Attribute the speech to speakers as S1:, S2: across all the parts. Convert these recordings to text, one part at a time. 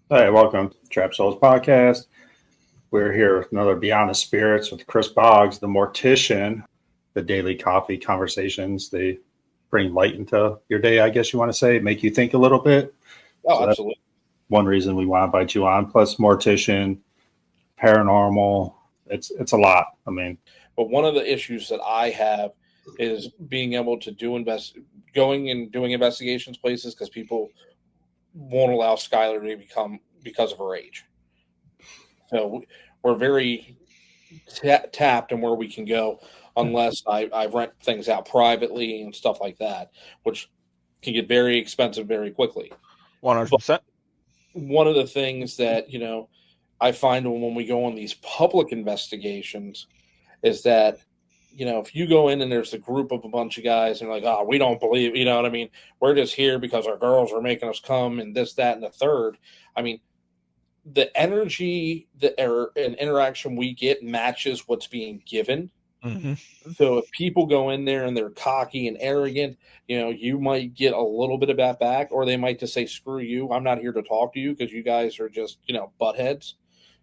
S1: Hey, welcome to Trap Souls Podcast. We're here with another Beyond the Spirits with Chris Boggs, the Mortician. The daily coffee conversations, they bring light into your day, I guess you want to say, make you think a little bit.
S2: Oh,
S1: So that's
S2: absolutely.
S1: one reason we want to invite you on. Plus, Mortician, Paranormal, it's a lot. I mean,
S2: But one of the issues that I have is being able to going and doing investigations places because people won't allow Skylar to become because of her age. So we're very tapped in where we can go unless I rent things out privately and stuff like that, which can get very expensive very quickly.
S3: 100%.
S2: One of the things that, I find when we go on these public investigations is that, if you go in and there's a group of a bunch of guys and like, oh, we don't believe, you know what I mean? We're just here because our girls are making us come and this, that, and the third. I mean, the energy and interaction we get matches what's being given.
S3: Mm-hmm.
S2: So if people go in there and they're cocky and arrogant, you might get a little bit of that back, or they might just say, screw you. I'm not here to talk to you because you guys are just, buttheads.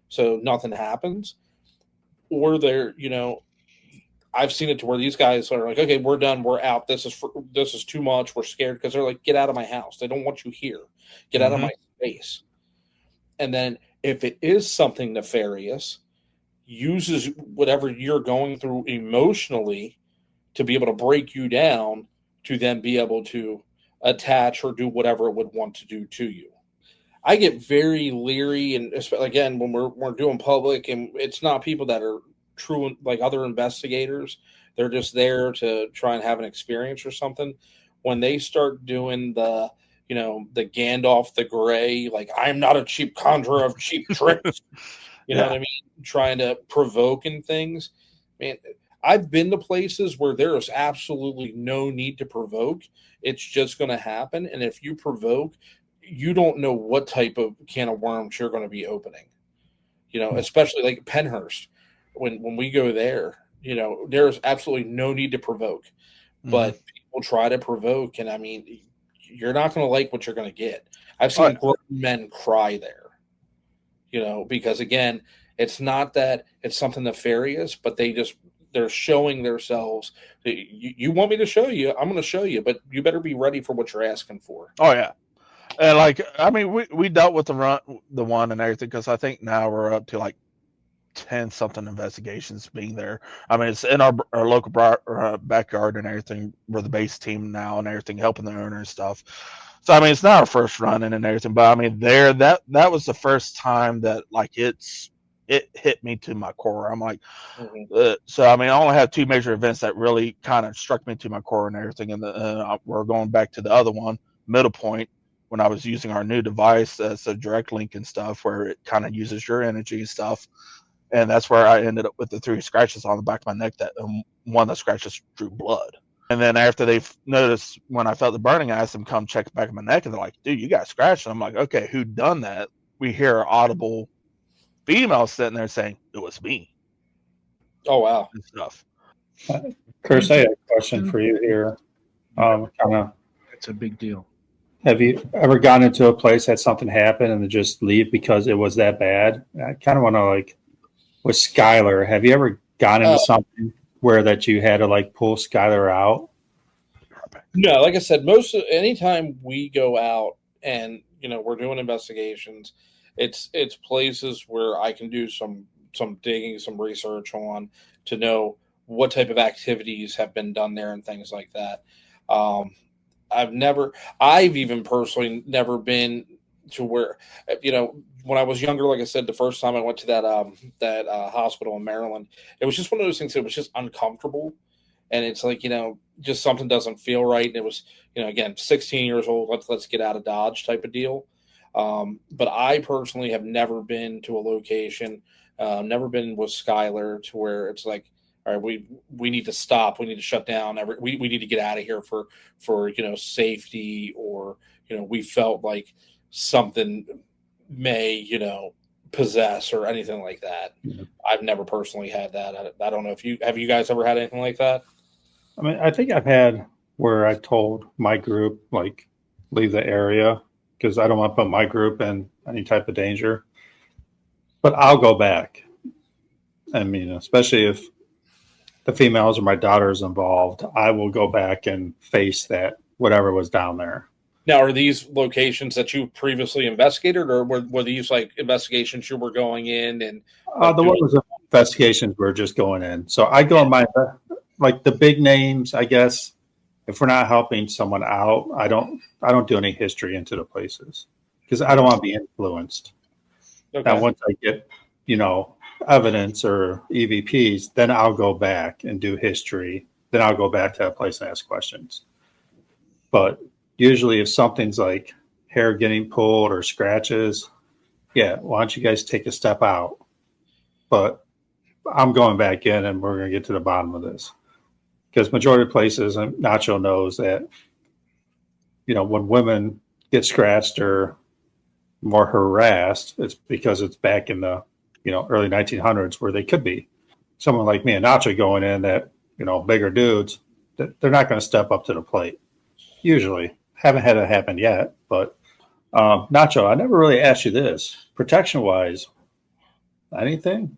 S2: So nothing happens. Or they're, I've seen it to where these guys are like, okay, we're done. We're out. This is too much. We're scared because they're like, get out of my house. They don't want you here. Get out of my space. And then if it is something nefarious, uses whatever you're going through emotionally to be able to break you down to then be able to attach or do whatever it would want to do to you. I get very leery, and again, when we're doing public, and it's not people that are true like other investigators. They're just there to try and have an experience or something. When they start doing the the Gandalf the Grey, like I'm not a cheap conjurer of cheap tricks. You know what I mean? Trying to provoke and things. Man, I've been to places where there is absolutely no need to provoke. It's just going to happen. And if you provoke, you don't know what type of can of worms you're going to be opening. Especially like Penhurst. When we go there, there's absolutely no need to provoke. But people try to provoke, and I mean, you're not going to like what you're going to get. I've seen grown men cry there. Because again, it's not that it's something nefarious, but they're showing themselves. You want me to show you? I'm going to show you, but you better be ready for what you're asking for.
S3: Oh yeah, and like I mean, we dealt with the one and everything because I think now we're up to like 10 something investigations being there. I mean, it's in our local backyard and everything. We're the base team now and everything, helping the owner and stuff. So I mean, it's not our first run in and everything, but I mean, that was the first time that like it hit me to my core. I'm like, so I mean, I only have two major events that really kind of struck me to my core and everything, and we're going back to the other one, Middle Point, when I was using our new device as a direct link and stuff, where it kind of uses your energy and stuff. And that's where I ended up with the 3 scratches on the back of my neck that one of the scratches drew blood. And then after they noticed when I felt the burning, I asked them to come check the back of my neck, and they're like, dude, you got scratched. And I'm like, okay, who done that? We hear an audible female sitting there saying, it was me.
S2: Oh, wow.
S3: And stuff.
S1: Chris, I have a question for you here.
S4: It's a big deal.
S1: Have you ever gone into a place that something happened and then just leave because it was that bad? I kind of want to like, with Skylar, have you ever gone into something where that you had to like pull Skylar out?
S2: No, like I said, anytime we go out and we're doing investigations, it's places where I can do some digging, some research on to know what type of activities have been done there and things like that. I've even personally never been to where, when I was younger, like I said, the first time I went to that hospital in Maryland, it was just one of those things that was just uncomfortable. And it's like, just something doesn't feel right. And it was, again, 16 years old, let's get out of Dodge type of deal. But I personally have never been to a location, never been with Skylar to where it's like, all right, we need to stop. We need to shut down. We need to get out of here for safety, or, we felt like something may, possess or anything like that. Mm-hmm. I've never personally had that. I don't know if you guys ever had anything like that?
S1: I mean, I think I've had where I told my group, like, leave the area because I don't want to put my group in any type of danger. But I'll go back. I mean, especially if the females or my daughters involved, I will go back and face that whatever was down there.
S2: Now, are these locations that you previously investigated, or were these like investigations you were going in and
S1: the one was investigations we're just going in. So I go in my like the big names, I guess. If we're not helping someone out, I don't do any history into the places because I don't want to be influenced. Okay. Now, once I get, evidence or EVPs, then I'll go back and do history. Then I'll go back to that place and ask questions. But usually if something's like hair getting pulled or scratches, yeah, why don't you guys take a step out? But I'm going back in and we're going to get to the bottom of this. Because majority of places, and Nacho knows that, when women get scratched or more harassed, it's because it's back in the, early 1900s where they could be. Someone like me and Nacho going in that, bigger dudes, they're not going to step up to the plate. Usually. Haven't had it happen yet, but Nacho, I never really asked you this. Protection-wise, anything?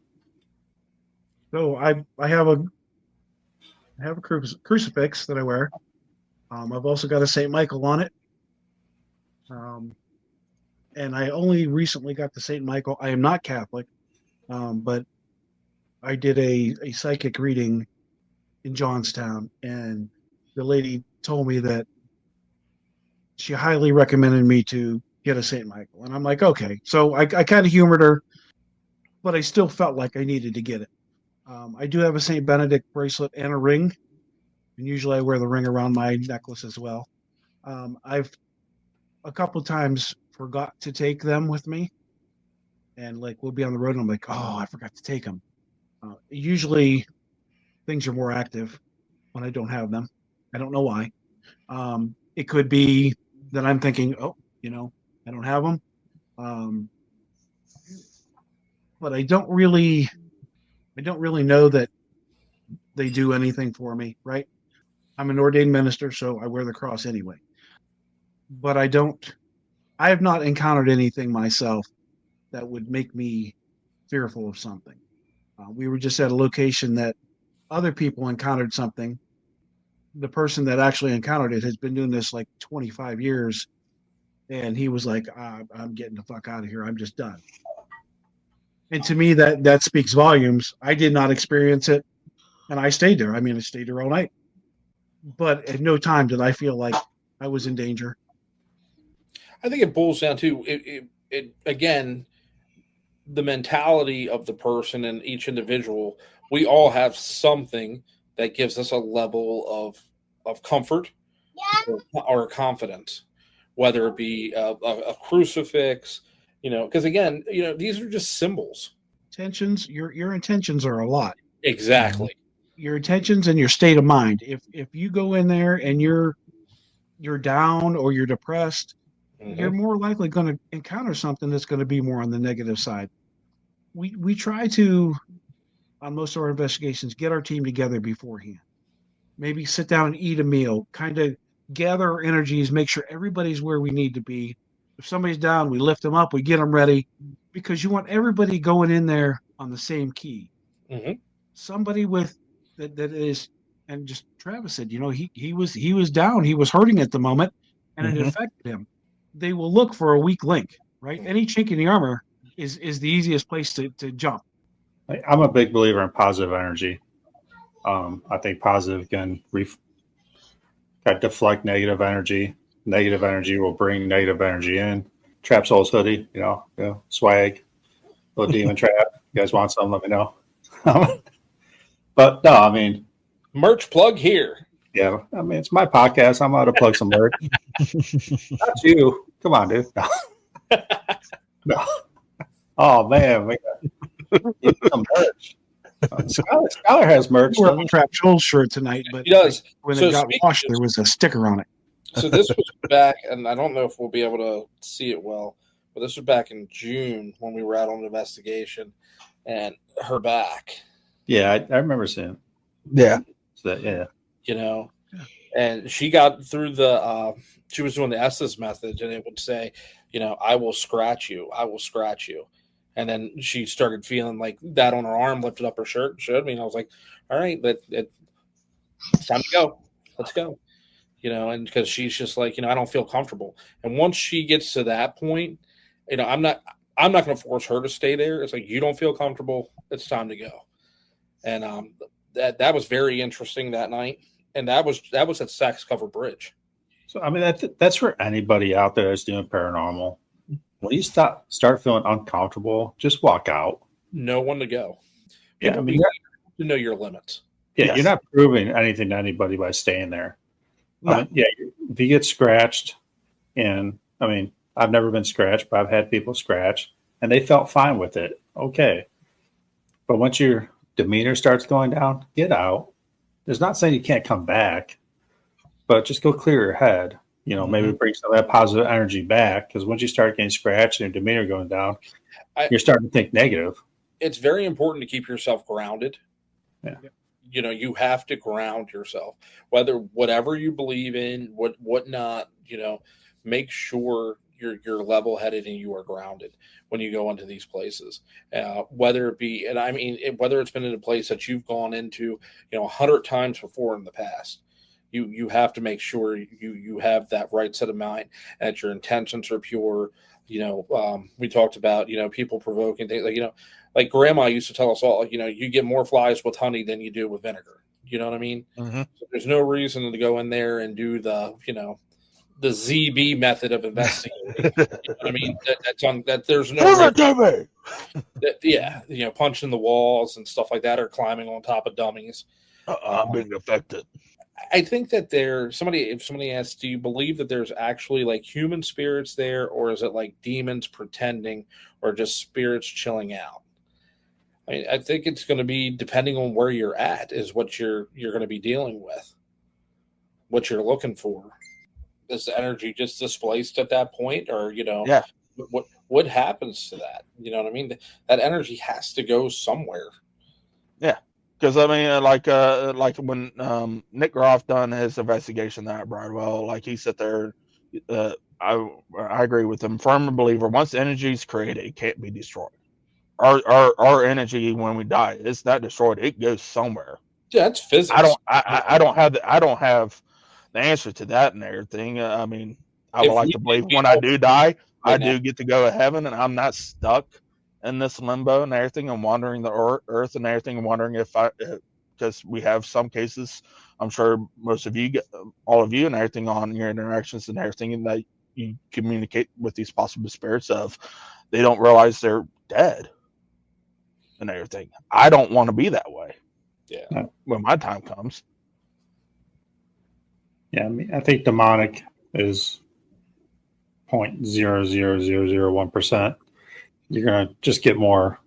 S4: So I have a crucifix that I wear. I've also got a St. Michael on it. And I only recently got the St. Michael. I am not Catholic, but I did a psychic reading in Johnstown, and the lady told me that she highly recommended me to get a St. Michael. And I'm like, okay. So I kind of humored her, but I still felt like I needed to get it. I do have a St. Benedict bracelet and a ring. And usually I wear the ring around my necklace as well. I've a couple of times forgot to take them with me. And we'll be on the road and I'm like, oh, I forgot to take them. Usually things are more active when I don't have them. I don't know why. It could be that I'm thinking, I don't have them. But I don't really know that they do anything for me, right? I'm an ordained minister, so I wear the cross anyway. But I have not encountered anything myself that would make me fearful of something. We were just at a location that other people encountered something. The person that actually encountered it has been doing this 25 years. And he was like, I'm getting the fuck out of here. I'm just done. And to me, that speaks volumes. I did not experience it. And I stayed there. I mean, I stayed there all night. But at no time did I feel like I was in danger.
S2: I think it boils down to, it again, the mentality of the person and each individual. We all have something that gives us a level of comfort or confidence, whether it be a crucifix, because again, these are just symbols.
S4: Intentions, your intentions are a lot.
S2: Exactly.
S4: Your intentions and your state of mind. If you go in there and you're down or you're depressed, you're more likely going to encounter something that's going to be more on the negative side. We try to, on most of our investigations, get our team together beforehand. Maybe sit down and eat a meal, kind of gather our energies, make sure everybody's where we need to be. If somebody's down, we lift them up, we get them ready, because you want everybody going in there on the same key. Somebody with that is, and just Travis said, he was down, he was hurting at the moment, and it affected him. They will look for a weak link, right? Any chink in the armor is the easiest place to jump.
S1: I'm a big believer in positive energy. I think positive can deflect negative energy. Negative energy will bring negative energy in. Trap Souls hoodie, swag, little demon trap. You guys want some? Let me know. But no, I mean,
S2: merch plug here.
S1: Yeah, I mean, it's my podcast. I'm allowed to plug some merch. Not you. Come on, dude. No. No. Oh man, we got some merch. Skylar has merch.
S4: We're on a Trap Souls shirt tonight, but
S2: he does.
S4: When it got washed, there was a sticker on it.
S2: So this was back, and I don't know if we'll be able to see it well, but this was back in June when we were out on an investigation, and her back.
S1: Yeah, I remember seeing.
S3: Yeah.
S1: So yeah.
S2: And she got through she was doing the Estes method, and it would say, I will scratch you. I will scratch you. And then she started feeling like that on her arm, lifted up her shirt, showed me. And I was like, all right, it's time to go. Let's go. And because she's just like, I don't feel comfortable. And once she gets to that point, I'm not going to force her to stay there. It's like, you don't feel comfortable. It's time to go. And that was very interesting that night. And that was at Saks Cover Bridge.
S1: So, I mean, that's for anybody out there that's doing paranormal. When you start feeling uncomfortable, just walk out.
S2: Know when to go.
S1: Yeah,
S2: you have to know your limits.
S1: Yeah,
S3: Yes.
S1: You're not proving anything to anybody by staying there.
S3: No.
S1: If you get scratched, and I mean, I've never been scratched, but I've had people scratch, and they felt fine with it. Okay. But once your demeanor starts going down, get out. There's not saying you can't come back, but just go clear your head. Maybe bring some of that positive energy back, because once you start getting scratched and your demeanor going down, you're starting to think negative.
S2: It's very important to keep yourself grounded.
S1: Yeah.
S2: You have to ground yourself, whatever you believe in, what not, make sure you're level headed and you are grounded when you go into these places, whether it be, and I mean, whether it's been in a place that you've gone into, 100 times before in the past, you have to make sure you have that right set of mind and that your intentions are pure. We talked about, people provoking things like grandma used to tell us all, you get more flies with honey than you do with vinegar. You know what I mean?
S3: Mm-hmm.
S2: So there's no reason to go in there and do the ZB method of investigating. You know what I mean? There's no punching the walls and stuff like that, or climbing on top of dummies.
S3: I'm being affected.
S2: I think that if somebody asks, do you believe that there's actually like human spirits there, or is it like demons pretending, or just spirits chilling out? I mean, I think it's going to be depending on where you're at is what you're going to be dealing with, what you're looking for. Is the energy just displaced at that point, or what happens to that? You know what I mean? That energy has to go somewhere.
S3: Yeah. Because I mean, like when Nick Groff done his investigation there at Bridewell, like he sat there, I agree with him. Firm believer. Once the energy is created, it can't be destroyed. Our energy when we die, it's not destroyed. It goes somewhere.
S2: Yeah, it's physics.
S3: I don't have the answer to that and everything. I mean, I would like to believe when I do die, I do get to go to heaven, and I'm not stuck in this limbo and everything, and wandering the earth and everything, and wondering because we have some cases, I'm sure most of you, all of you and everything on your interactions and everything, and that you communicate with these possible spirits of, they don't realize they're dead and everything. I don't want to be that way.
S2: Yeah.
S3: When my time comes.
S1: Yeah. I mean, I think demonic is 0.00001%. You're going to just get more,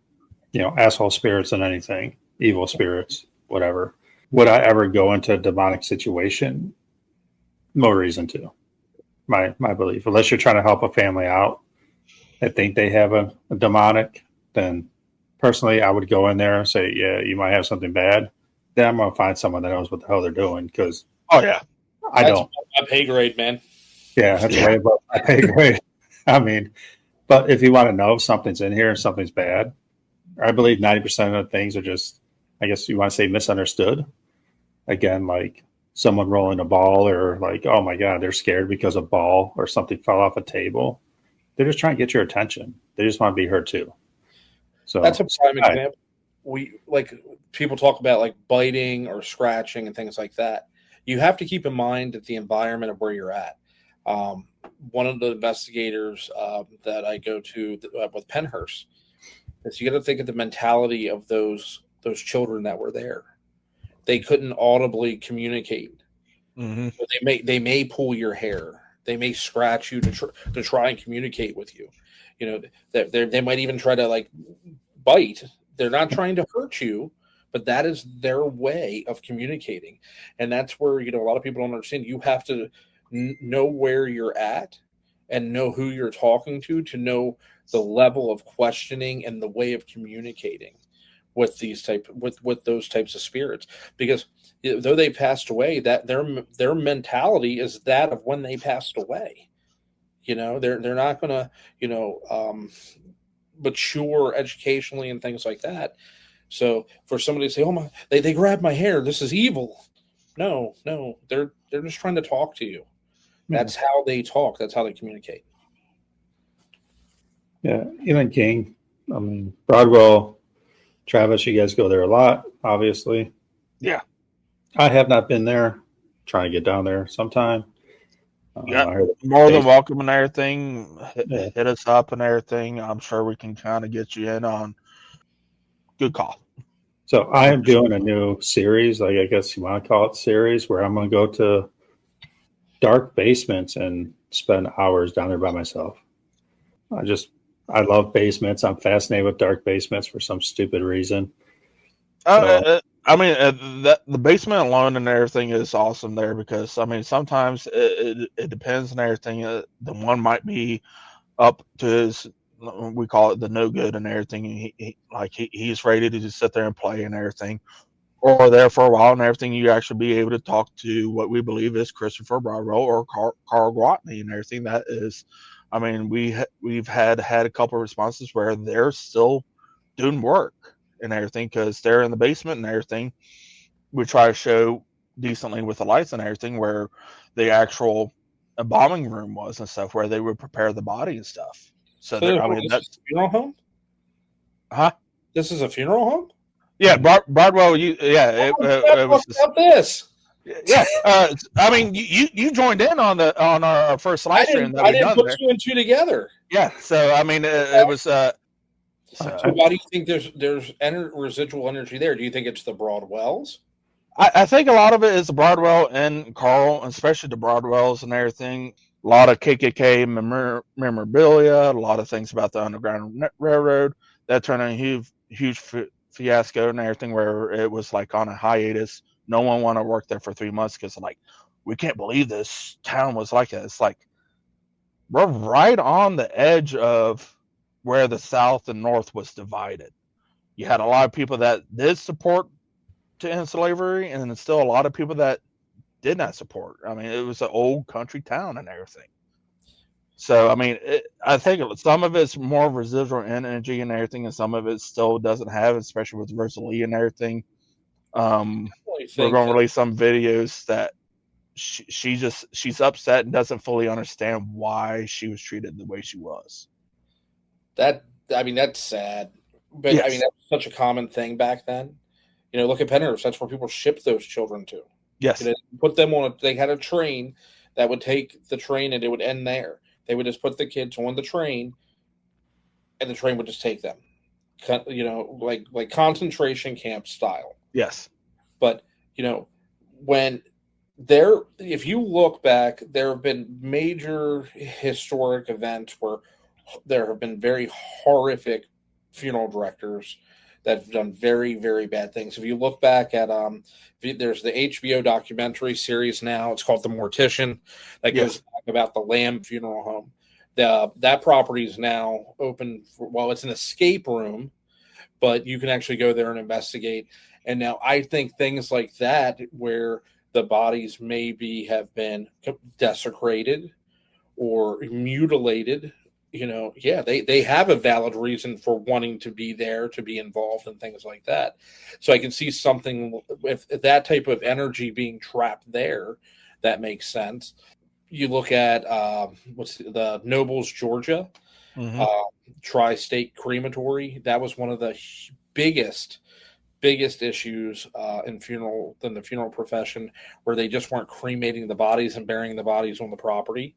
S1: asshole spirits than anything, evil spirits, whatever. Would I ever go into a demonic situation? No reason to. My belief, unless you're trying to help a family out, I think they have a demonic, then personally I would go in there and say, yeah, you might have something bad. Then I'm going to find someone that knows what the hell they're doing, because
S2: that's
S1: don't.
S2: My pay grade, man.
S1: Yeah, that's way above my pay grade. I mean, but if you want to know if something's in here and something's bad, I believe 90% of the things are just, I guess you want to say, misunderstood. Again, like someone rolling a ball, or like, oh my God, they're scared because a ball or something fell off a table. They're just trying to get your attention. They just want to be heard too. So
S2: that's a prime example. People talk about like biting or scratching and things like that. You have to keep in mind that the environment of where you're at. One of the investigators that I go to with Penhurst is, you got to think of the mentality of those children that were there. They couldn't audibly communicate.
S3: Mm-hmm.
S2: So they may pull your hair. They may scratch you to try and communicate with you. They might even try to like bite. They're not trying to hurt you, but that is their way of communicating. And that's where, a lot of people don't understand. You have to know where you're at and know who you're talking to know the level of questioning and the way of communicating with those types of spirits. Because though they passed away, that their mentality is that of when they passed away. They're not going to, mature educationally and things like that. So for somebody to say, "Oh my, they grabbed my hair. This is evil." No, they're just trying to talk to you. That's how they talk. That's how they communicate.
S1: Yeah, even King. I mean, Broadwell, Travis, you guys go there a lot, obviously.
S3: Yeah.
S1: I have not been there. Trying to get down there sometime.
S3: Yeah, more than welcome and everything. Hit us up and everything. I'm sure we can kind of get you in on. Good call.
S1: So I am doing a new series, like I guess you want to call it series, where I'm going to go to dark basements and spend hours down there by myself. I love basements. I'm fascinated with dark basements for some stupid reason.
S3: The basement alone and everything is awesome there because, I mean, sometimes it depends on everything. The one might be up to his, we call it the no good and everything. He's ready to just sit there and play and everything. Or there for a while and everything, you actually be able to talk to what we believe is Christopher Boggs or Carl Gwatney and everything. That is, I mean, we've had a couple of responses where they're still doing work and everything because they're in the basement and everything. We try to show decently with the lights and everything where the actual embalming room was and stuff, where they would prepare the body and stuff. So that's
S2: a funeral home.
S3: Huh?
S2: This is a funeral home.
S3: Yeah, Broadwell. It was
S2: about this.
S3: Yeah, I mean, you joined in on our first live stream that
S2: I
S3: we
S2: didn't
S3: done
S2: put
S3: there.
S2: 2 and 2 together.
S3: Yeah, so I mean, it was.
S2: So why do you think there's residual energy there? Do you think it's the Broadwells?
S3: I think a lot of it is the Broadwell and Carl, especially the Broadwells and everything. A lot of KKK memorabilia, a lot of things about the Underground Railroad that turned into a huge fiasco and everything, where it was like on a hiatus. No one wanted to work there for 3 months because we can't believe this town was like that. It's like we're right on the edge of where the South and North was divided. You had a lot of people that did support to end slavery, and there's still a lot of people that did not support. I mean, it was an old country town and everything. So, I mean, I think some of it's more residual energy and everything, and some of it still doesn't have, especially with Rosalie and everything. We're going to release some videos that she's upset and doesn't fully understand why she was treated the way she was.
S2: That's sad. But
S3: yes.
S2: I mean, that's such a common thing back then. Look at Penrose. That's where people shipped those children to.
S3: Yes.
S2: Put them on they had a train that would take the train and it would end there. They would just put the kids on the train and the train would just take them. Like concentration camp style.
S3: Yes.
S2: But, if you look back, there have been major historic events where there have been very horrific funeral directors that have done very, very bad things. If you look back at, there's the HBO documentary series now. It's called The Mortician that goes back about the Lamb Funeral Home. That property is now open it's an escape room, but you can actually go there and investigate. And now I think things like that, where the bodies maybe have been desecrated or mutilated, they have a valid reason for wanting to be there, to be involved and things like that. So I can see something if that type of energy being trapped there, that makes sense. You look at the Nobles, Georgia, tri-state crematory. That was one of the biggest issues in the funeral profession, where they just weren't cremating the bodies and burying the bodies on the property.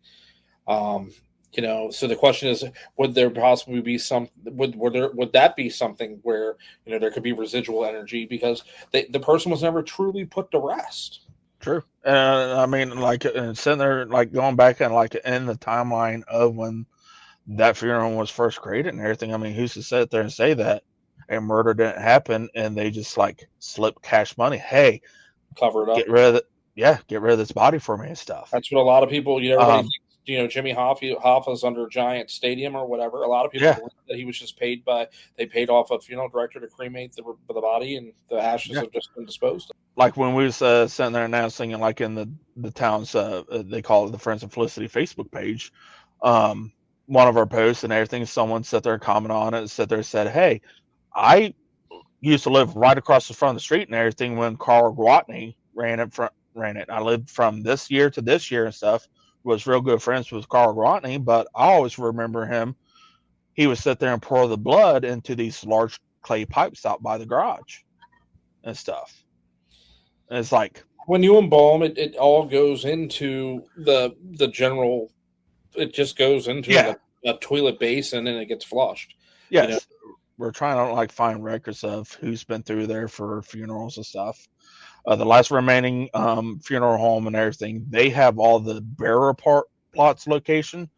S2: So the question is, would there possibly be would that be something where, there could be residual energy because the person was never truly put to rest?
S3: True. I mean, sitting there, going back and in the timeline of when that funeral was first created and everything. I mean, who's to sit there and say that a murder didn't happen and they just slip cash money? Hey,
S2: cover it up.
S3: Get rid of this body for me and stuff.
S2: That's what a lot of people, everybody thinks, Jimmy Hoffa's under Giant Stadium or whatever. A lot of people believe that he was just paid off a funeral director to cremate the body, and the ashes have just been disposed of.
S3: Like when we was sitting there announcing, in the town's, they call it the Friends of Felicity Facebook page, one of our posts and everything. Someone sat there and commented on it and sat there and said, "Hey, I used to live right across the front of the street and everything when Carl Gwatney ran it. I lived from this year to this year and stuff. Was real good friends with Carl Gwatney, but I always remember him. He would sit there and pour the blood into these large clay pipes out by the garage and stuff. And it's like
S2: when you embalm it, it all goes into the general. It just goes into a toilet basin and it gets flushed.
S3: Yes.
S2: You know?
S3: We're trying to like find records of who's been through there for funerals and stuff. The last remaining funeral home and everything, they have all the bearer plots location.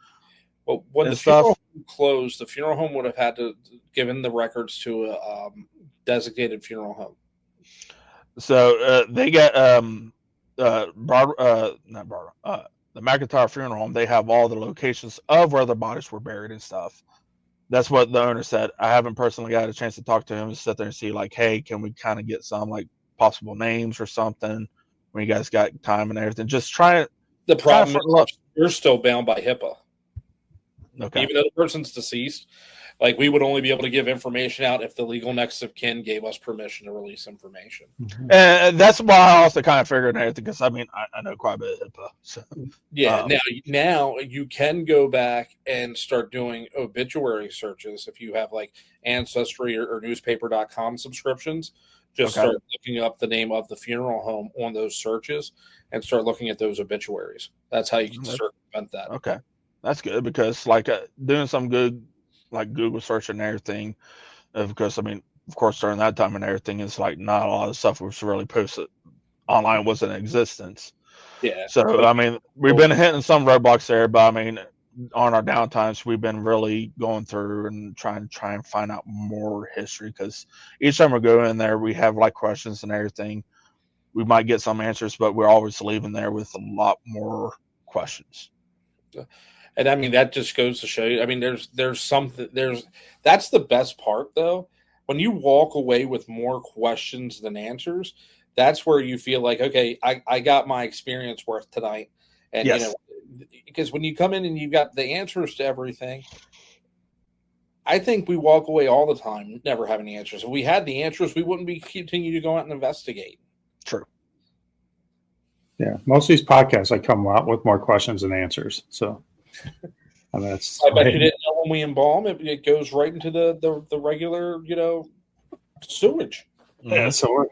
S2: Well, when the funeral home closed, the funeral home would have had to given the records to a designated funeral home.
S3: So they get the McIntyre Funeral Home. They have all the locations of where the bodies were buried and stuff. That's what the owner said. I haven't personally got a chance to talk to him and sit there and see like, hey, can we kind of get some like possible names or something when you guys got time and everything? Just try it.
S2: The problem is you're still bound by HIPAA.
S3: Okay.
S2: Even though the person's deceased, like we would only be able to give information out if the legal next of kin gave us permission to release information.
S3: Mm-hmm. And that's why I also kind of figured everything because I mean I know quite a bit of HIPAA. So.
S2: Yeah, now you can go back and start doing obituary searches if you have like Ancestry or newspaper.com subscriptions. Just start looking up the name of the funeral home on those searches and start looking at those obituaries. That's how you can circumvent that.
S3: Okay. That's good because like doing some good like Google search and everything because I mean of course during that time and everything it's like not a lot of stuff was really posted online was in existence.
S2: Yeah.
S3: So I mean we've been hitting some roadblocks there, but I mean on our downtimes we've been really going through and trying and find out more history because each time we go in there we have like questions and everything. We might get some answers, but we're always leaving there with a lot more questions.
S2: And I mean that just goes to show you. I mean, there's something that's the best part though. When you walk away with more questions than answers, that's where you feel like, okay, I got my experience worth tonight. And because when you come in and you've got the answers to everything, I think we walk away all the time never having the answers. If we had the answers, we wouldn't be continue to go out and investigate.
S3: True.
S1: Yeah, most of these podcasts I come out with more questions than answers. So.
S2: I bet you didn't know when we embalm it goes right into the regular sewage.
S1: Yeah, so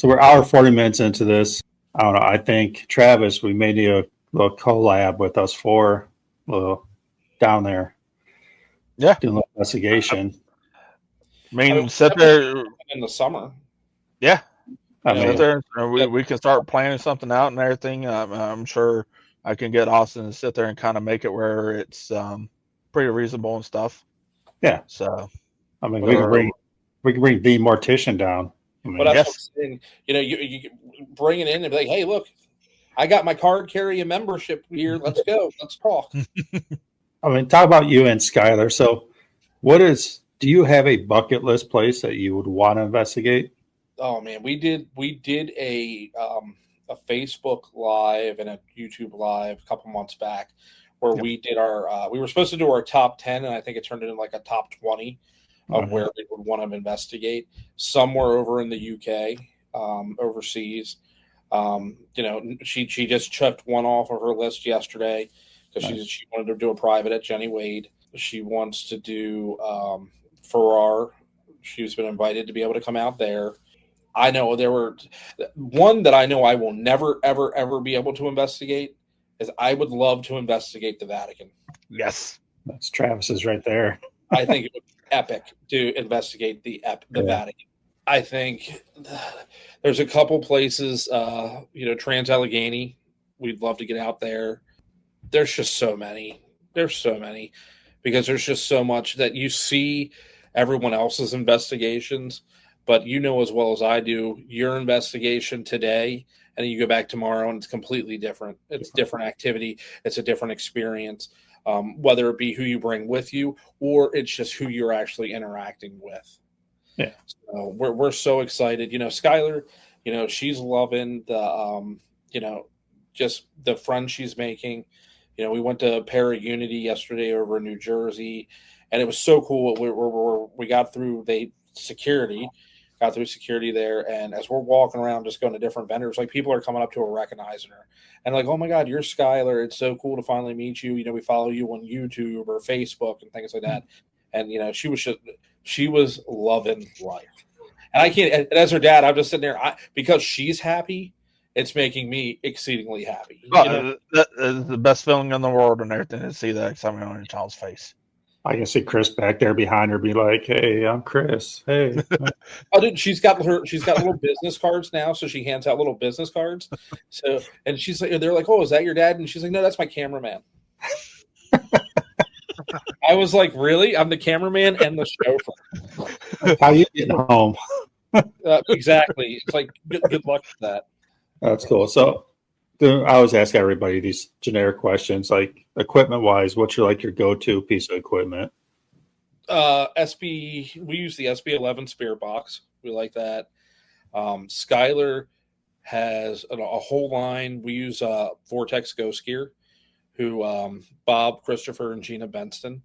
S1: we're hour 40 minutes into this. I don't know. I think Travis, we may need a little collab with us four, down there.
S3: Yeah,
S1: doing a little investigation.
S3: I mean, sit there
S2: in the summer.
S3: Yeah,
S1: sit
S3: there. We can start planning something out and everything. I'm sure. I can get Austin to sit there and kind of make it where it's pretty reasonable and stuff.
S1: Yeah.
S3: So,
S1: I mean, we can bring the Mortician down. I mean,
S2: but that's what I'm saying. You bring it in and be like, hey, look, I got my card carrying membership here. Let's go. Let's talk.
S1: I mean, talk about you and Skylar. So, do you have a bucket list place that you would want to investigate?
S2: Oh man, we did a Facebook Live and a YouTube Live a couple months back where we did our we were supposed to do our top 10 and I think it turned into like a top 20 of where we would want to investigate. Somewhere over in the UK, overseas. She just checked one off of her list yesterday because she wanted to do a private at Jenny Wade. She wants to do Farrar. She's been invited to be able to come out there. I know there were one that I know I will never, ever, ever be able to investigate is I would love to investigate the Vatican.
S3: Yes.
S1: That's Travis's right there.
S2: I think it would be epic to investigate the Vatican. I think there's a couple places, Trans-Allegheny. We'd love to get out there. There's just so many. There's so many because there's just so much that you see everyone else's investigations. But you know as well as I do, your investigation today, and then you go back tomorrow, and it's completely different. It's different activity. It's a different experience, whether it be who you bring with you or it's just who you're actually interacting with.
S1: Yeah.
S2: So we're so excited. Skylar, she's loving the, just the friends she's making. We went to Para Unity yesterday over in New Jersey, and it was so cool. We got through security there, and as we're walking around just going to different vendors, like people are coming up to her recognizing her and like, oh my God, you're Skylar. It's so cool to finally meet you. We follow you on YouTube or Facebook and things like that. And she was loving life. And I can't, and as her dad, I'm just sitting there because she's happy. It's making me exceedingly happy.
S3: That is the best feeling in the world and everything to see that excitement on your child's face.
S1: I can see Chris back there behind her be like, hey, I'm Chris. Hey.
S2: Oh, dude, she's got little business cards now, so she hands out little business cards. So, and she's like, they're like, oh, is that your dad? And she's like, no, that's my cameraman. I was like, really? I'm the cameraman and the chauffeur.
S1: How you getting home?
S2: Exactly. It's like, good luck with that.
S1: That's cool. So I always ask everybody these generic questions, like equipment-wise, what's your go-to piece of equipment?
S2: We use the SB11 Spirit Box. We like that. Skylar has a whole line. We use Vortex Ghost Gear, who Bob, Christopher, and Gina Bankston.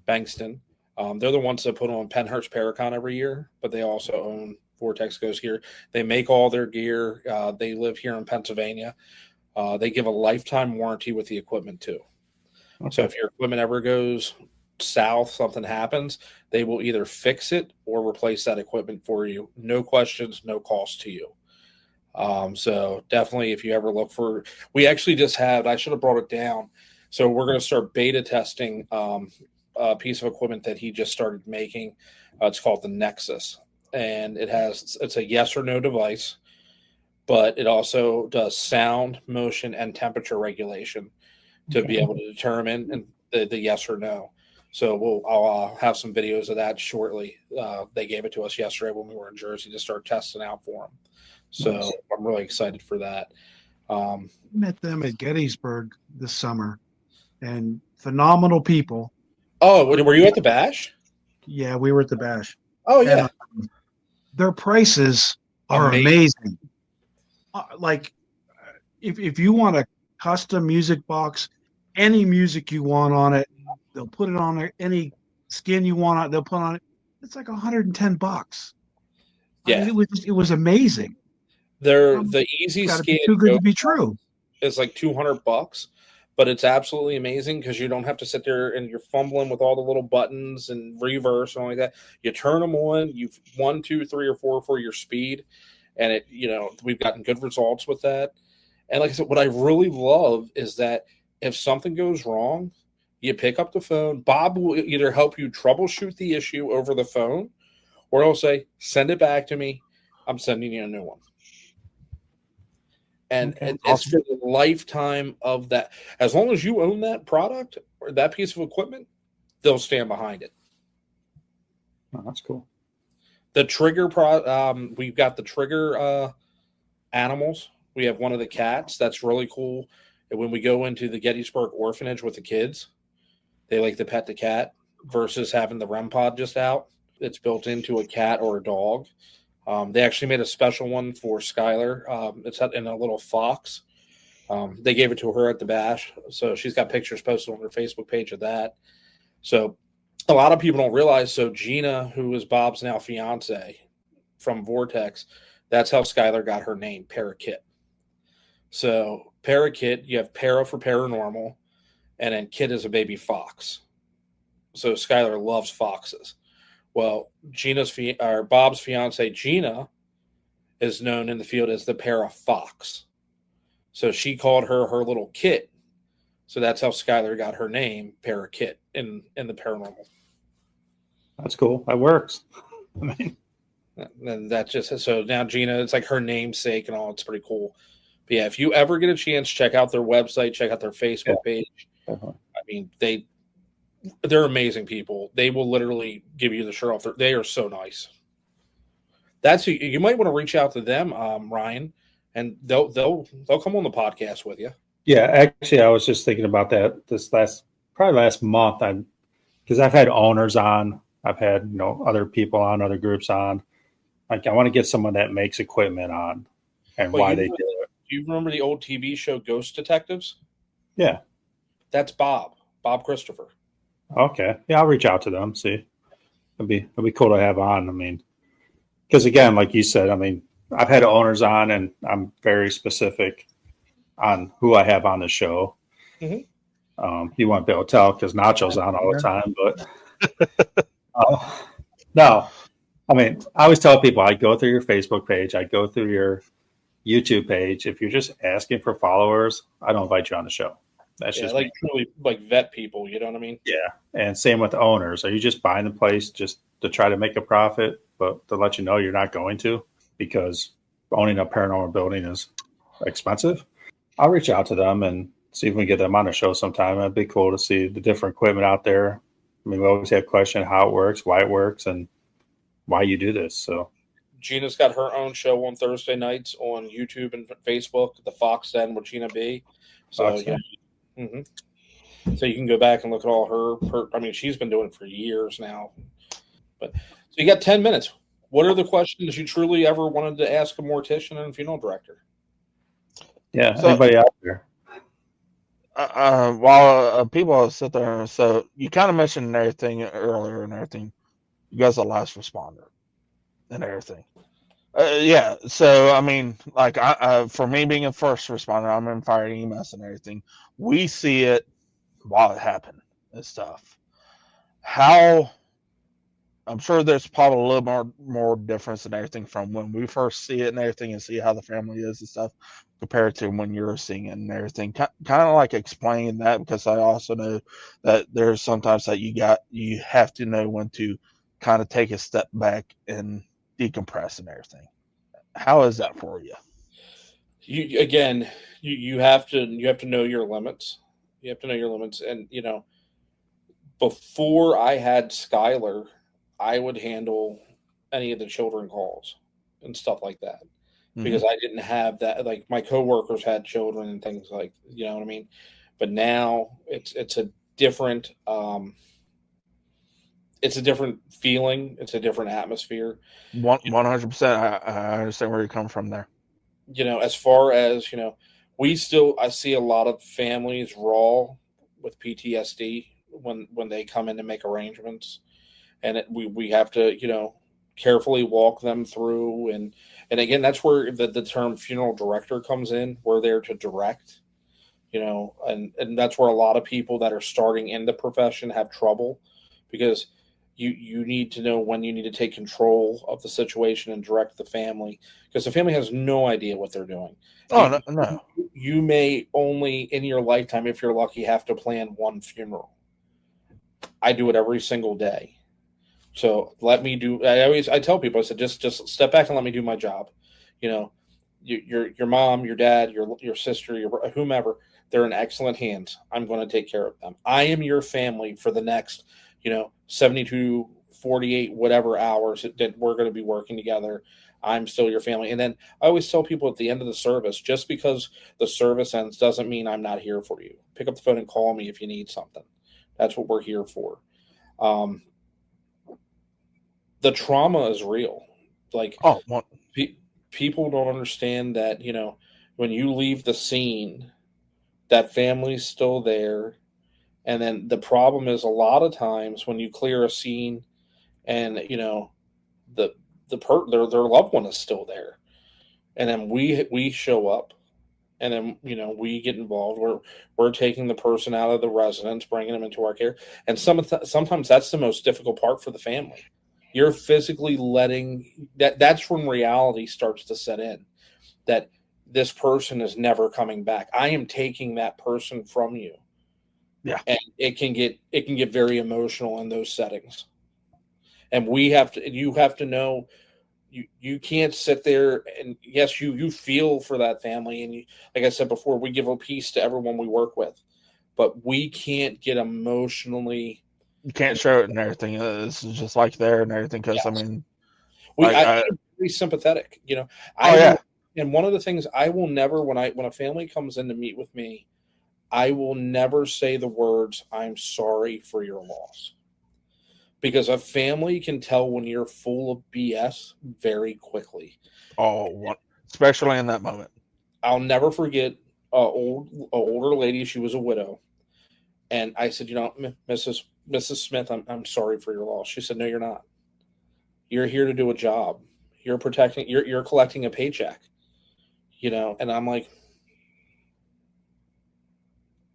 S2: They're the ones that put on Penhurst Paracon every year, but they also own Vortex Ghost Gear. They make all their gear. They live here in Pennsylvania. They give a lifetime warranty with the equipment too. Okay. So if your equipment ever goes south, something happens, they will either fix it or replace that equipment for you. No questions, no cost to you. So definitely, if you ever look for, we actually just had, I should have brought it down. So we're going to start beta testing a piece of equipment that he just started making. It's called the Nexus, and it's a yes or no device, but it also does sound, motion, and temperature regulation to be able to determine the yes or no. So I'll have some videos of that shortly. They gave it to us yesterday when we were in Jersey to start testing out for them. So nice. I'm really excited for that.
S4: Met them at Gettysburg this summer, and phenomenal people.
S2: Oh, were you at the Bash?
S4: Yeah, we were at the Bash.
S2: Oh, yeah.
S4: And, their prices are amazing. If you want a custom music box, any music you want on it, they'll put it on there. Any skin you want on it, they'll put on it. It's like $110.
S2: Yeah,
S4: I mean, it was amazing.
S2: The easy skin
S4: too good to be true.
S2: It's like $200, but it's absolutely amazing because you don't have to sit there and you're fumbling with all the little buttons and reverse and all like that. You turn them on, you've 1, 2, 3, or 4 for your speed, and we've gotten good results with that. And like I said, what I really love is that if something goes wrong, you pick up the phone. Bob will either help you troubleshoot the issue over the phone, or he'll say, "Send it back to me. I'm sending you a new one." And it's for the lifetime of that. As long as you own that product or that piece of equipment, they'll stand behind it.
S1: Oh, that's cool.
S2: The trigger, we've got the trigger animals. We have one of the cats. That's really cool. And when we go into the Gettysburg orphanage with the kids, they like to pet the cat versus having the REM pod just out. It's built into a cat or a dog. They actually made a special one for Skylar. It's in a little fox. They gave it to her at the Bash. So she's got pictures posted on her Facebook page of that. So a lot of people don't realize. So Gina, who is Bob's now fiance from Vortex, that's how Skylar got her name, Parakit. So Parakit, you have Para for paranormal, and then Kit is a baby fox. So Skylar loves foxes. Well, Bob's fiance Gina is known in the field as the Para Fox. So she called her little Kit. So that's how Skylar got her name, Parakit, in the paranormal.
S1: That's cool. That works. I mean,
S2: and that's just so now Gina, it's like her namesake and all. It's pretty cool. But yeah, if you ever get a chance, check out their website, check out their Facebook page.
S1: Uh-huh.
S2: I mean, they're amazing people. They will literally give you the shirt off. They are so nice. You might want to reach out to them, Ryan, and they'll come on the podcast with you.
S1: Yeah, actually, I was just thinking about that this last month. Because I've had owners on, I've had other people on, other groups on. Like, I want to get someone that makes equipment on, and why they do it.
S2: Do you remember the old TV show Ghost Detectives?
S1: Yeah.
S2: That's Bob Christopher.
S1: Okay. Yeah, I'll reach out to them. See, it'd be cool to have on. I mean, because again, like you said, I mean, I've had owners on, and I'm very specific on who I have on the show. You won't be able to tell because Nacho's on all the time, but no. I mean, I always tell people I go through your Facebook page, I go through your YouTube page. If you're just asking for followers, I don't invite you on the show. That's just
S2: like
S1: me.
S2: truly like vet people. You know what I mean?
S1: Yeah. And same with owners. Are you just buying the place just to try to make a profit, but to let you know you're not going to, because owning a paranormal building is expensive? I'll reach out to them and see if we can get them on the show sometime. It'd be cool to see the different equipment out there. I mean, we always have questions how it works, why it works, and why you do this. So
S2: Gina's got her own show on Thursday nights on YouTube and Facebook, the Fox Den with Gina B. So so you can go back and look at all her. I mean, she's been doing it for years now. But so you got 10 minutes. What are the questions you truly ever wanted to ask a mortician and funeral director?
S1: Yeah, so, anybody out there?
S3: While people sit there, so you kind of mentioned everything earlier and everything. You guys are the last responder and everything. Yeah, so I mean, like for me being a first responder, I'm in fire EMS and everything. We see it while it happened and stuff. How I'm sure there's probably a little more difference and everything from when we first see it and everything and see how the family is and stuff compared to when you're seeing it and everything. Kind of like explaining that, because I also know that there's sometimes that you have to know when to kind of take a step back and decompress and everything. How is that for you?
S2: You have to know your limits. You have to know your limits, and before I had Skylar, I would handle any of the children calls and stuff like that, because I didn't have that. Like my coworkers had children and things like, you know what I mean? But now it's a different feeling. It's a different atmosphere.
S3: 100%. I understand where you come from there.
S2: As far as, I see a lot of families raw with PTSD when they come in to make arrangements. And we have to, carefully walk them through. And again, that's where the term funeral director comes in. We're there to direct, and that's where a lot of people that are starting in the profession have trouble, because you need to know when you need to take control of the situation and direct the family, because the family has no idea what they're doing.
S3: Oh, no.
S2: You may only in your lifetime, if you're lucky, have to plan one funeral. I do it every single day. So I tell people, I said, just step back and let me do my job. Your mom, your dad, your sister, your whomever, they're in excellent hands. I'm going to take care of them. I am your family for the next, 72, 48, whatever hours that we're going to be working together. I'm still your family. And then I always tell people at the end of the service, just because the service ends doesn't mean I'm not here for you. Pick up the phone and call me if you need something. That's what we're here for. The trauma is real. Like, people don't understand that, when you leave the scene, that family's still there. And then the problem is, a lot of times when you clear a scene and, their loved one is still there. And then we show up, and then, we get involved. We're taking the person out of the residence, bringing them into our care. And sometimes that's the most difficult part for the family. You're physically letting that's when reality starts to set in, that this person is never coming back. I am taking that person from you.
S3: Yeah.
S2: And it can get very emotional in those settings. And you have to know, you can't sit there and, yes, you feel for that family. And like I said before, we give a piece to everyone we work with, but we can't get emotionally.
S3: You can't show it and everything. It's just like there and everything. Because
S2: yes.
S3: I mean,
S2: I'm very sympathetic. And one of the things I will never, when a family comes in to meet with me, I will never say the words, "I'm sorry for your loss," because a family can tell when you're full of BS very quickly.
S3: Especially in that moment.
S2: I'll never forget an older lady. She was a widow. And I said, Mrs. Smith, I'm sorry for your loss. She said, no, you're not. You're here to do a job. You're collecting a paycheck, and I'm like,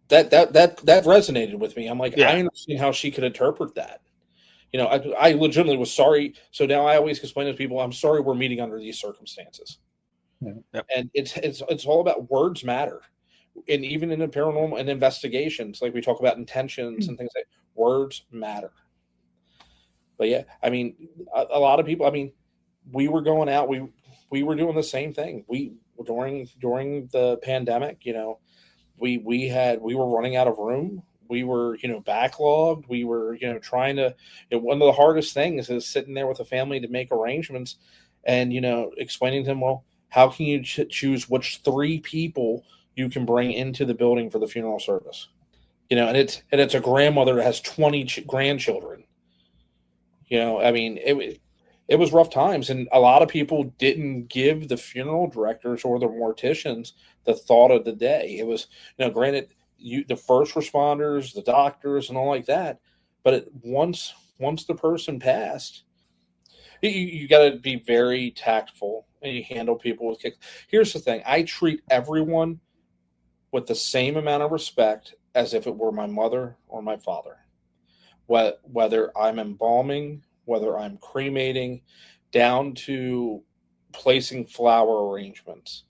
S2: that resonated with me. I'm like,
S3: Yeah.
S2: I understand how she could interpret that. I legitimately was sorry. So now I always explain to people, I'm sorry we're meeting under these circumstances.
S1: Yeah.
S3: Yep.
S2: And it's all about words matter. And even in the paranormal and investigations, like we talk about intentions and things like words matter. But yeah, I mean, a lot of people, I mean, we were going out, we were doing the same thing. We during the pandemic, we were running out of room. We were, backlogged. We were, trying to, one of the hardest things is sitting there with a family to make arrangements and, explaining to them, well, how can you choose which 3 people you can bring into the building for the funeral service? And it's a grandmother that has 20 grandchildren. I mean, it was rough times, and a lot of people didn't give the funeral directors or the morticians the thought of the day. It was, granted, the first responders, the doctors, and all like that, but once the person passed, you got to be very tactful, and you handle people with kicks. Here's the thing: I treat everyone with the same amount of respect as if it were my mother or my father. Whether I'm embalming, whether I'm cremating, down to placing flower arrangements,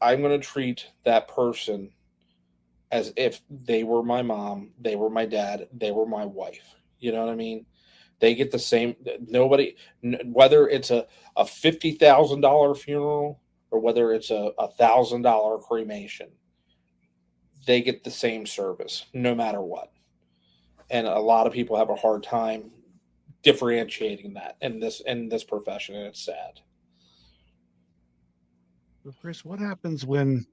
S2: I'm going to treat that person as if they were my mom, they were my dad, they were my wife. You know what I mean? They get the same. Nobody, whether it's a $50,000 funeral or whether it's a $1,000 cremation, they get the same service no matter what. And a lot of people have a hard time differentiating that in this profession, and it's sad.
S4: So Chris, what happens when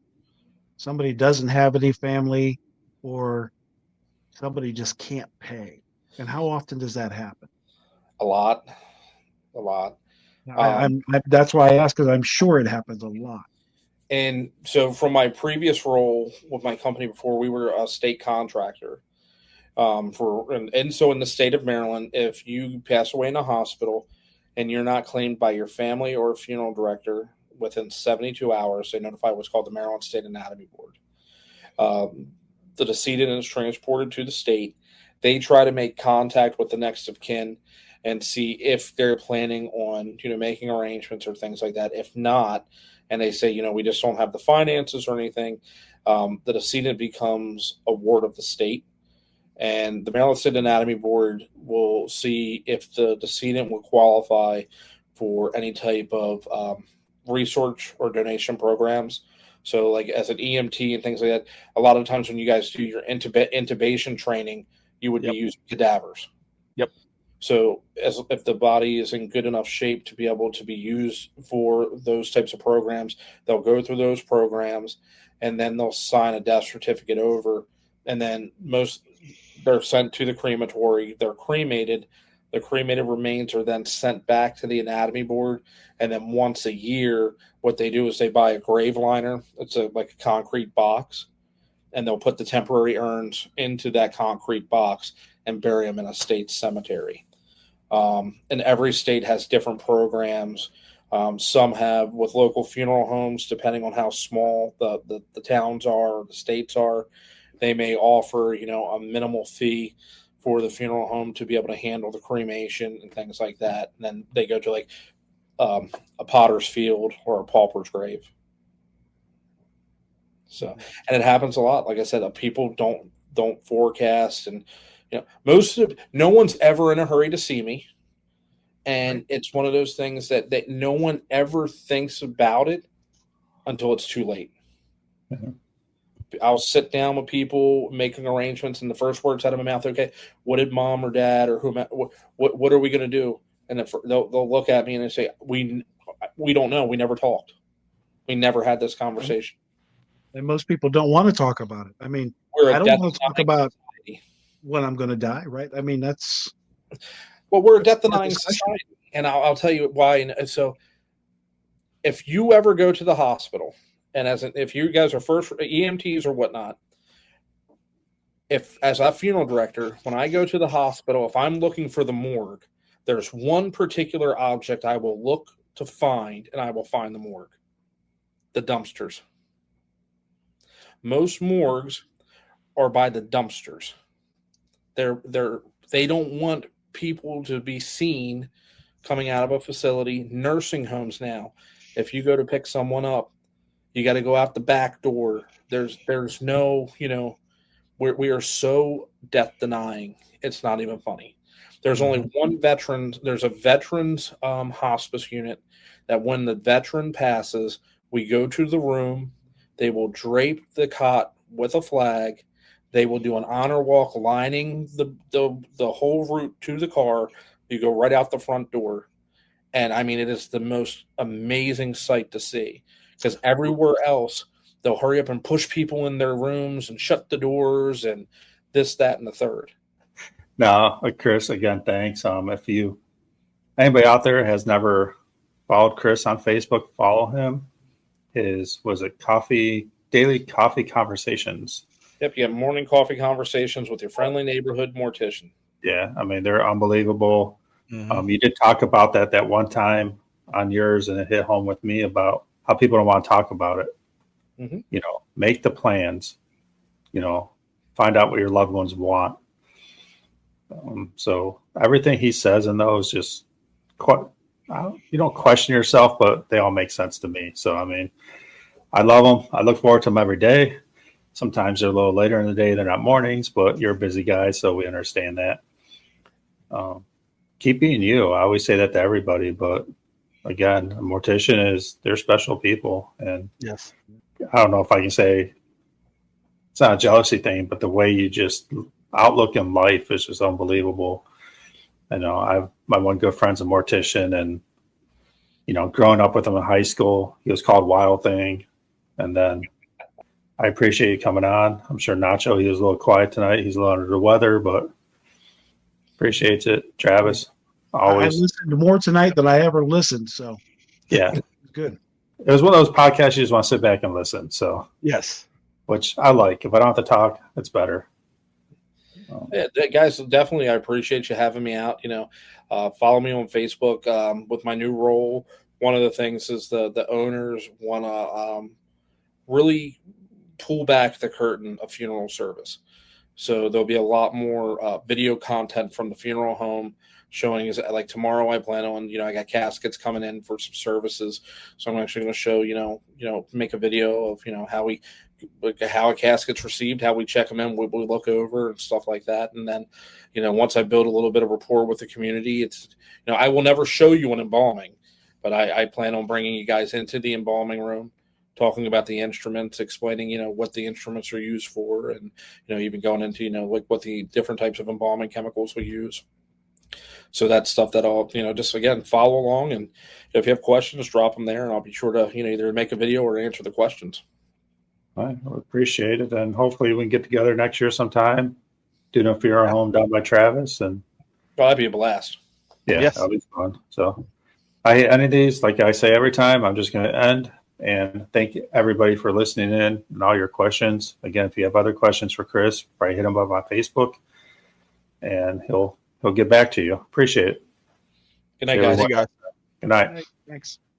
S4: somebody doesn't have any family or somebody just can't pay? And how often does that happen?
S2: A lot.
S4: That's why I ask, because I'm sure it happens a lot.
S2: And so from my previous role with my company before, we were a state contractor. So in the state of Maryland, if you pass away in a hospital and you're not claimed by your family or a funeral director within 72 hours, they notify what's called the Maryland State Anatomy Board. The decedent is transported to the state. They try to make contact with the next of kin and see if they're planning on, making arrangements or things like that. If not, and they say, we just don't have the finances or anything, the decedent becomes a ward of the state. And the Maryland State Anatomy Board will see if the decedent will qualify for any type of research or donation programs. So like as an EMT and things like that, a lot of times when you guys do your intubation training, you would be using cadavers.
S3: Yep.
S2: So if the body is in good enough shape to be able to be used for those types of programs, they'll go through those programs and then they'll sign a death certificate over. And then they're sent to the crematory. They're cremated. The cremated remains are then sent back to the anatomy board. And then once a year, what they do is they buy a grave liner. It's like a concrete box. And they'll put the temporary urns into that concrete box and bury them in a state cemetery. And every state has different programs. Some have with local funeral homes, depending on how small the towns are or the states are. They may offer, a minimal fee for the funeral home to be able to handle the cremation and things like that. And then they go to like a potter's field or a pauper's grave. So, and it happens a lot. Like I said, people don't forecast, and no one's ever in a hurry to see me. And it's one of those things that no one ever thinks about it until it's too late. Mm-hmm. I'll sit down with people making arrangements, and the first words out of my mouth, okay, what did mom or dad or what are we going to do? And they'll look at me and they say, we don't know. We never talked. We never had this conversation.
S4: And most people don't want to talk about it. I mean, I don't want to talk about when I'm going to die, right? I mean,
S2: we're a death-denying society, and I'll tell you why. And so, if you ever go to the hospital, and if you guys are first EMTs or whatnot, if as a funeral director, when I go to the hospital, if I'm looking for the morgue, there's one particular object I will look to find, and I will find the morgue. The dumpsters. Most morgues are by the dumpsters. They don't want people to be seen coming out of a facility. Nursing homes now, if you go to pick someone up, you got to go out the back door. There's no, we are so death denying. It's not even funny. There's only one veteran. There's a veterans hospice unit that when the veteran passes, we go to the room. They will drape the cot with a flag. They will do an honor walk lining the whole route to the car. You go right out the front door. And I mean, it is the most amazing sight to see, because everywhere else, they'll hurry up and push people in their rooms and shut the doors and this, that, and the third.
S1: No, Chris, again, thanks. If anybody out there has never followed Chris on Facebook, follow him. Was it Daily Coffee Conversations?
S2: Yep, you have morning coffee conversations with your friendly neighborhood mortician.
S1: Yeah, I mean, they're unbelievable. You did talk about that one time on yours, and it hit home with me about how people don't want to talk about it. Make the plans, find out what your loved ones want. So everything he says in those just you don't question yourself, but they all make sense to me. So, I mean, I love them. I look forward to them every day. Sometimes they're a little later in the day. They're not mornings, but you're a busy guy, so we understand that. Keep being you. I always say that to everybody, but again, a mortician they're special people. And
S3: yes,
S1: I don't know if I can say it's not a jealousy thing, but the way you just outlook in life is just unbelievable. I know my one good friend's a mortician, and growing up with him in high school, he was called Wild Thing. And then I appreciate you coming on. I'm sure Nacho, he was a little quiet tonight. He's a little under the weather, but appreciates it. Travis, always.
S4: I listened more tonight than I ever listened. So
S1: yeah,
S4: good.
S1: It was one of those podcasts you just want to sit back and listen. So
S3: yes,
S1: which I like. If I don't have to talk, it's better.
S2: Yeah, guys, definitely, I appreciate you having me out. Follow me on Facebook with my new role. One of the things is the owners want to really pull back the curtain of funeral service. So there'll be a lot more video content from the funeral home showing. Like tomorrow, I plan on, I got caskets coming in for some services. So I'm actually going to show, make a video of, how a casket's received, how we check them in, what we look over and stuff like that. And then, once I build a little bit of rapport with the community, it's, I will never show you an embalming, but I plan on bringing you guys into the embalming room, talking about the instruments, explaining, what the instruments are used for, and, even going into, like what the different types of embalming chemicals we use. So that's stuff that I'll, just again, follow along. And if you have questions, drop them there, and I'll be sure to, either make a video or answer the questions.
S1: All right. I appreciate it. And hopefully we can get together next year sometime, do a funeral home down by Travis. And
S2: that'd be a blast.
S1: Yeah,
S3: yes.
S1: That'll be fun. So I hate any of these, like I say every time, I'm just going to end and thank everybody for listening in and all your questions. Again, if you have other questions for Chris, probably hit him up on Facebook and he'll get back to you. Appreciate it.
S2: Good night, guys.
S1: Good night.
S4: Thanks.